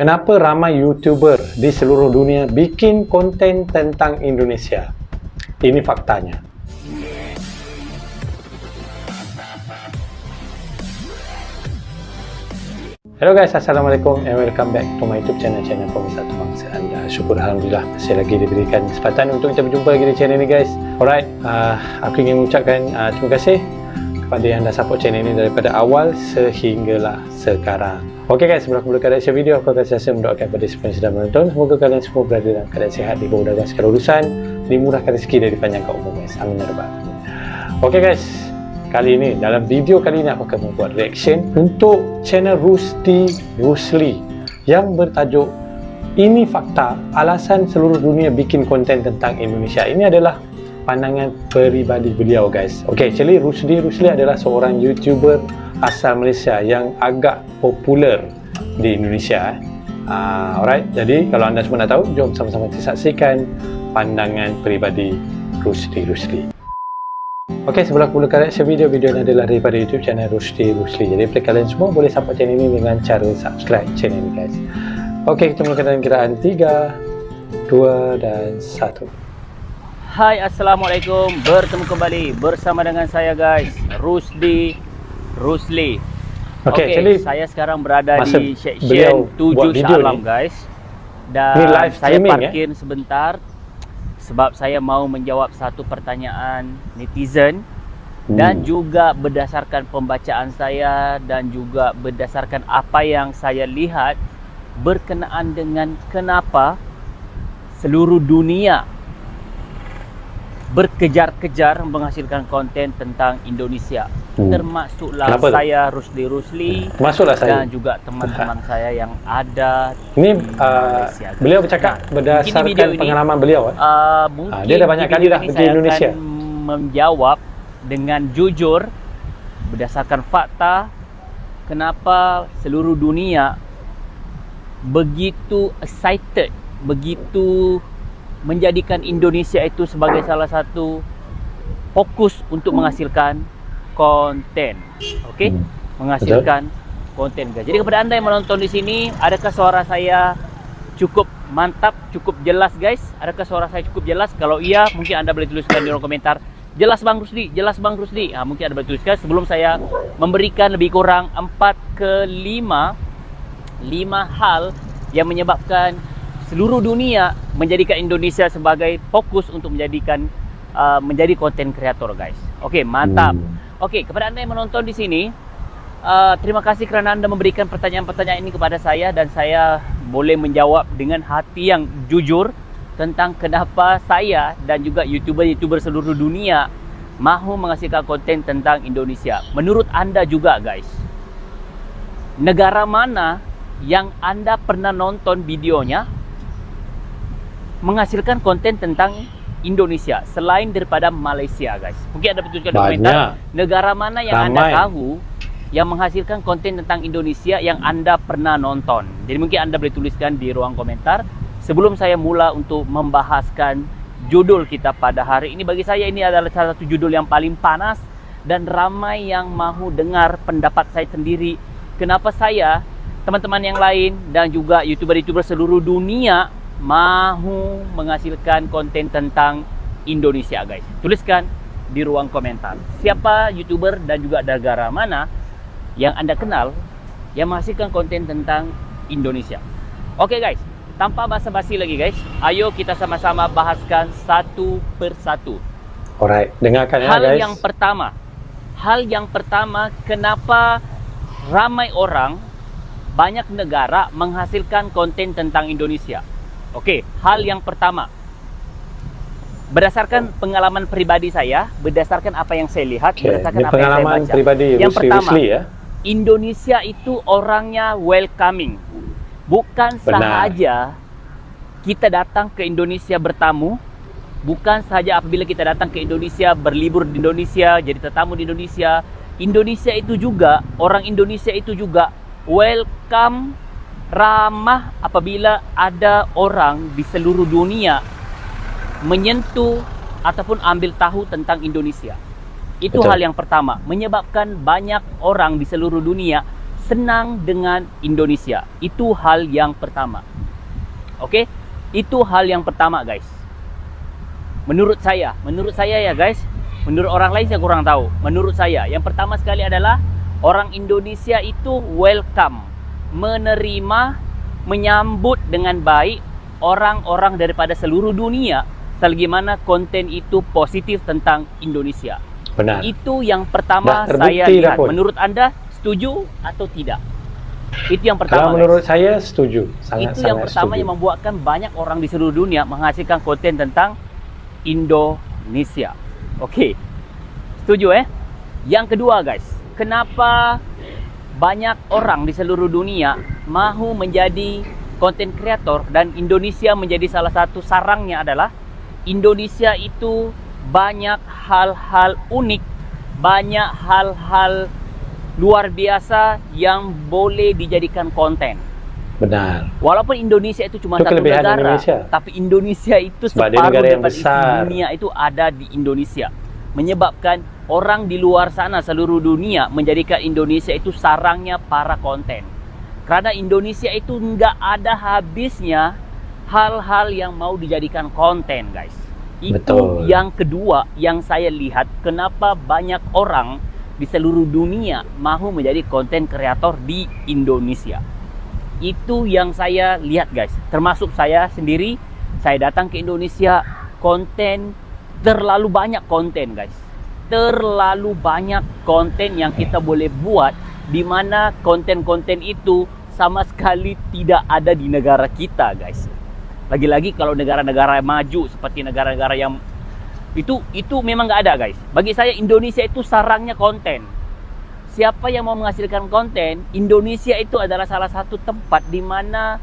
Kenapa ramai YouTuber di seluruh dunia bikin konten tentang Indonesia? Ini faktanya. Hello guys, Assalamualaikum and welcome back to my YouTube channel Pemersatu Bangsa Anda. Syukur Alhamdulillah masih lagi diberikan kesempatan untuk kita berjumpa lagi di channel ini guys. Alright, aku ingin mengucapkan terima kasih kepada yang dah support channel ini daripada awal sehinggalah sekarang. Okey guys, sebelum aku mulakan reaction video, aku akan sentiasa mendoakan kepada semua yang sedang menonton. Semoga kalian semua berada dalam keadaan sihat, dimudahkan segala urusan, dimurahkan rezeki dan dipanjangkan umur guys. Amin ya rabbal alamin. Okey guys, kali ini, dalam video kali ini aku akan membuat reaction untuk channel Rusdi Rusli yang bertajuk Ini Fakta, Alasan Seluruh Dunia Bikin Konten Tentang Indonesia. Ini adalah pandangan peribadi beliau guys. Okay, actually Rusdi Rusli adalah seorang YouTuber asal Malaysia yang agak popular di Indonesia. Alright, jadi kalau anda semua nak tahu, jom sama-sama kita saksikan pandangan peribadi Rusdi Rusli. Okey, sebelum aku mulakan reaction video ini adalah daripada YouTube channel Rusdi Rusli. Jadi kalian semua boleh support channel ini dengan cara subscribe channel ini guys. Okey, kita mulakan dalam kiraan 3, 2 dan 1. Hai, Assalamualaikum. Bertemu kembali bersama dengan saya guys, Rusdi Rusli. Okey, saya sekarang berada di section 7 Shah Alam guys. Dan saya parkir sebentar sebab saya mau menjawab satu pertanyaan netizen dan juga berdasarkan pembacaan saya dan juga berdasarkan apa yang saya lihat berkenaan dengan kenapa seluruh dunia berkejar-kejar menghasilkan konten tentang Indonesia. Termasuklah saya, Rusdi Rusli, dan juga teman-teman saya yang ada ini Malaysia. Beliau bercakap berdasarkan pengalaman beliau. Mungkin dia dah banyak kali dah pergi Indonesia. Menjawab dengan jujur berdasarkan fakta kenapa seluruh dunia begitu excited, begitu menjadikan Indonesia itu sebagai salah satu fokus untuk menghasilkan konten. Okey, menghasilkan konten guys. Jadi kepada anda yang menonton di sini, adakah suara saya cukup mantap, cukup jelas guys? Adakah suara saya cukup jelas? Kalau iya, mungkin anda boleh tuliskan di kolom komentar, jelas Bang Rusdi, jelas Bang Rusdi. Mungkin anda boleh tuliskan sebelum saya memberikan lebih kurang 4 ke 5 hal yang menyebabkan seluruh dunia menjadikan Indonesia sebagai fokus untuk menjadi konten kreator guys. Okey, mantap. Okey, kepada anda yang menonton di sini, terima kasih kerana anda memberikan pertanyaan-pertanyaan ini kepada saya dan saya boleh menjawab dengan hati yang jujur tentang kenapa saya dan juga YouTuber-YouTuber seluruh dunia mahu menghasilkan konten tentang Indonesia. Menurut anda juga guys, negara mana yang anda pernah nonton videonya menghasilkan konten tentang Indonesia selain daripada Malaysia guys? Mungkin anda tuliskan di komentar negara mana yang anda tahu yang menghasilkan konten tentang Indonesia yang anda pernah nonton. Jadi mungkin anda boleh tuliskan di ruang komentar sebelum saya mula untuk membahaskan judul kita pada hari ini. Bagi saya ini adalah salah satu judul yang paling panas dan ramai yang mahu dengar pendapat saya sendiri. Kenapa saya, teman-teman yang lain dan juga YouTuber-YouTuber seluruh dunia mahu menghasilkan konten tentang Indonesia guys? Tuliskan di ruang komentar siapa YouTuber dan juga negara mana yang anda kenal yang menghasilkan konten tentang Indonesia. Oke guys, tanpa basa-basi lagi guys, ayo kita sama-sama bahaskan satu persatu. Alright, dengarkan ya guys. Hal yang pertama, kenapa ramai orang, banyak negara menghasilkan konten tentang Indonesia? Okey, hal yang pertama, berdasarkan pengalaman pribadi saya, berdasarkan apa yang saya lihat, berdasarkan apa yang saya baca. Yang pertama, Indonesia itu orangnya welcoming. Bukan sahaja kita datang ke Indonesia bertamu, bukan sahaja apabila kita datang ke Indonesia berlibur di Indonesia, jadi tetamu di Indonesia. Indonesia itu juga, orang Indonesia itu juga welcome, ramah apabila ada orang di seluruh dunia menyentuh ataupun ambil tahu tentang Indonesia. Itu hal yang pertama, menyebabkan banyak orang di seluruh dunia senang dengan Indonesia. Itu hal yang pertama. Okey? Itu hal yang pertama, guys. Menurut saya ya guys, menurut orang lain saya kurang tahu. Menurut saya, yang pertama sekali adalah orang Indonesia itu welcome, menerima, menyambut dengan baik orang-orang daripada seluruh dunia selagi mana konten itu positif tentang Indonesia. Benar. Itu yang pertama Dah saya terbukti lihat. dah pun. Menurut anda setuju atau tidak? Itu yang pertama. Kalau menurut saya setuju. Sangat-sangat Itu yang pertama setuju. yang membuatkan banyak orang di seluruh dunia menghasilkan konten tentang Indonesia. Okey. Setuju Yang kedua guys, kenapa banyak orang di seluruh dunia mahu menjadi konten kreator dan Indonesia menjadi salah satu sarangnya adalah Indonesia itu banyak hal-hal unik, banyak hal-hal luar biasa yang boleh dijadikan konten. Benar. Walaupun Indonesia itu cuma Itu satu kelebihan negara, Indonesia. tapi Indonesia itu Sebab dia separuh negara yang daripada isi besar. dunia itu ada di Indonesia. Menyebabkan orang di luar sana seluruh dunia menjadikan Indonesia itu sarangnya para konten. Kerana Indonesia itu enggak ada habisnya hal-hal yang mau dijadikan konten, guys. Itu Betul. yang kedua yang saya lihat kenapa banyak orang di seluruh dunia mahu menjadi konten kreator di Indonesia. Itu yang saya lihat guys. Termasuk saya sendiri, saya datang ke Indonesia, konten terlalu banyak konten guys. Terlalu banyak konten yang kita boleh buat, di mana konten-konten itu sama sekali tidak ada di negara kita guys. Lagi-lagi kalau negara-negara maju seperti negara-negara yang itu memang nggak ada guys. Bagi saya Indonesia itu sarangnya konten. Siapa yang mau menghasilkan konten, Indonesia itu adalah salah satu tempat di mana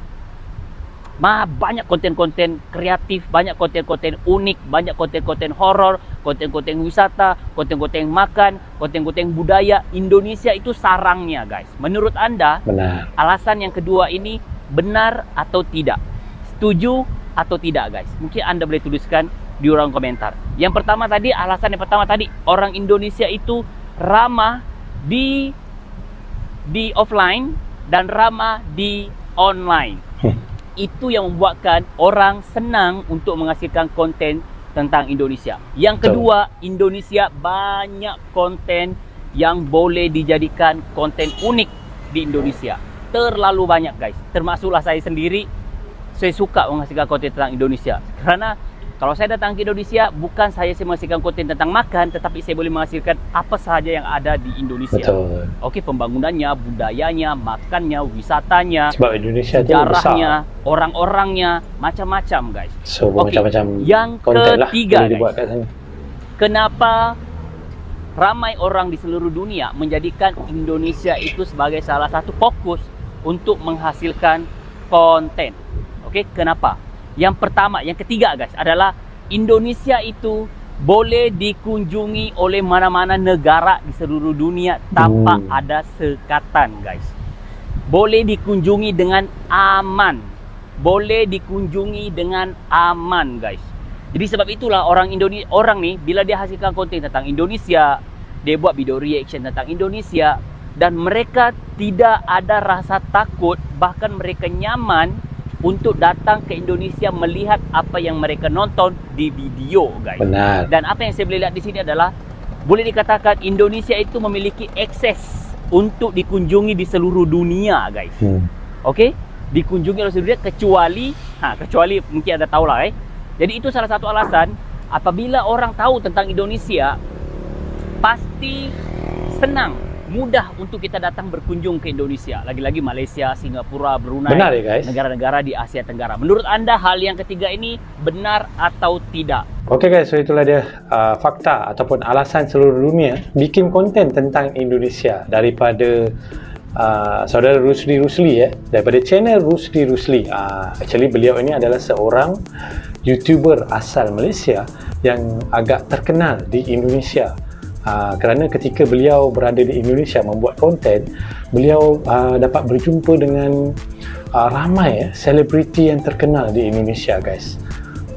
banyak konten-konten kreatif, banyak konten-konten unik, banyak konten-konten horor, konten-konten wisata, konten-konten makan, konten-konten budaya. Indonesia itu sarangnya guys. Menurut anda, Benar. alasan yang kedua ini benar atau tidak? Setuju atau tidak guys? Mungkin anda boleh tuliskan di ruang komentar. Yang pertama tadi, alasan yang pertama tadi, orang Indonesia itu ramah di offline dan ramah di online. Itu yang membuatkan orang senang untuk menghasilkan konten tentang Indonesia. Yang kedua, Indonesia banyak konten yang boleh dijadikan konten unik di Indonesia. Terlalu banyak guys. Termasuklah saya sendiri, saya suka menghasilkan konten tentang Indonesia. Karena kalau saya datang ke Indonesia, bukan saya menghasilkan konten tentang makan, tetapi saya boleh menghasilkan apa sahaja yang ada di Indonesia. Betul. Okey, pembangunannya, budayanya, makannya, wisatanya, Sebab Indonesia tu sejarahnya, besar. orang-orangnya, macam-macam guys. So Okey, macam-macam yang konten lah ketiga, boleh dibuat guys. kat sana. Kenapa ramai orang di seluruh dunia menjadikan Indonesia itu sebagai salah satu fokus untuk menghasilkan konten? Okey, kenapa? Yang pertama, yang ketiga guys, adalah Indonesia itu boleh dikunjungi oleh mana-mana negara di seluruh dunia tanpa ada sekatan guys. Boleh dikunjungi dengan aman. Boleh dikunjungi dengan aman guys. Jadi sebab itulah orang ni bila dia hasilkan konten tentang Indonesia, dia buat video reaction tentang Indonesia, dan mereka tidak ada rasa takut, bahkan mereka nyaman untuk datang ke Indonesia melihat apa yang mereka nonton di video guys. Benar. Dan apa yang saya boleh lihat di sini adalah boleh dikatakan Indonesia itu memiliki akses untuk dikunjungi di seluruh dunia guys. Okey, dikunjungi oleh seluruh dunia kecuali mungkin anda tahulah Jadi itu salah satu alasan apabila orang tahu tentang Indonesia, pasti senang, mudah untuk kita datang berkunjung ke Indonesia. Lagi-lagi Malaysia, Singapura, Brunei, Benar ya guys? negara-negara di Asia Tenggara. Menurut anda hal yang ketiga ini benar atau tidak? Okey guys, so itulah dia fakta ataupun alasan seluruh dunia bikin konten tentang Indonesia daripada saudara Rusli daripada channel Rusli. Actually beliau ini adalah seorang YouTuber asal Malaysia yang agak terkenal di Indonesia. Kerana ketika beliau berada di Indonesia membuat konten, beliau dapat berjumpa dengan ramai selebriti yang terkenal di Indonesia guys.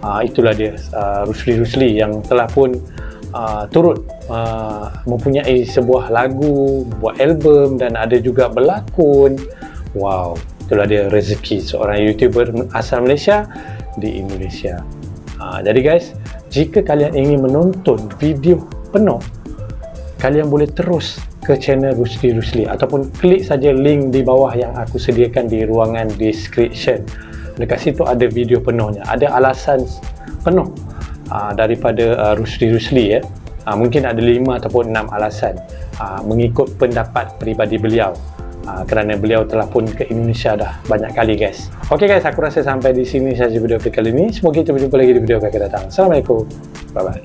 Itulah dia Rusli yang telah pun turut mempunyai sebuah lagu, buat album dan ada juga berlakon. Wow, itulah dia rezeki seorang YouTuber asal Malaysia di Indonesia. Jadi guys, jika kalian ingin menonton video penuh, kalian boleh terus ke channel Rusli Rusli ataupun klik saja link di bawah yang aku sediakan di ruangan description. Dekat situ ada video penuhnya, ada alasan penuh daripada Rusli Rusli ya. Mungkin ada 5 ataupun 6 alasan mengikut pendapat peribadi beliau. Kerana beliau telah pun ke Indonesia dah banyak kali guys. Okey guys, aku rasa sampai di sini saja video kali ini. Semoga kita berjumpa lagi di video akan datang. Assalamualaikum. Bye bye.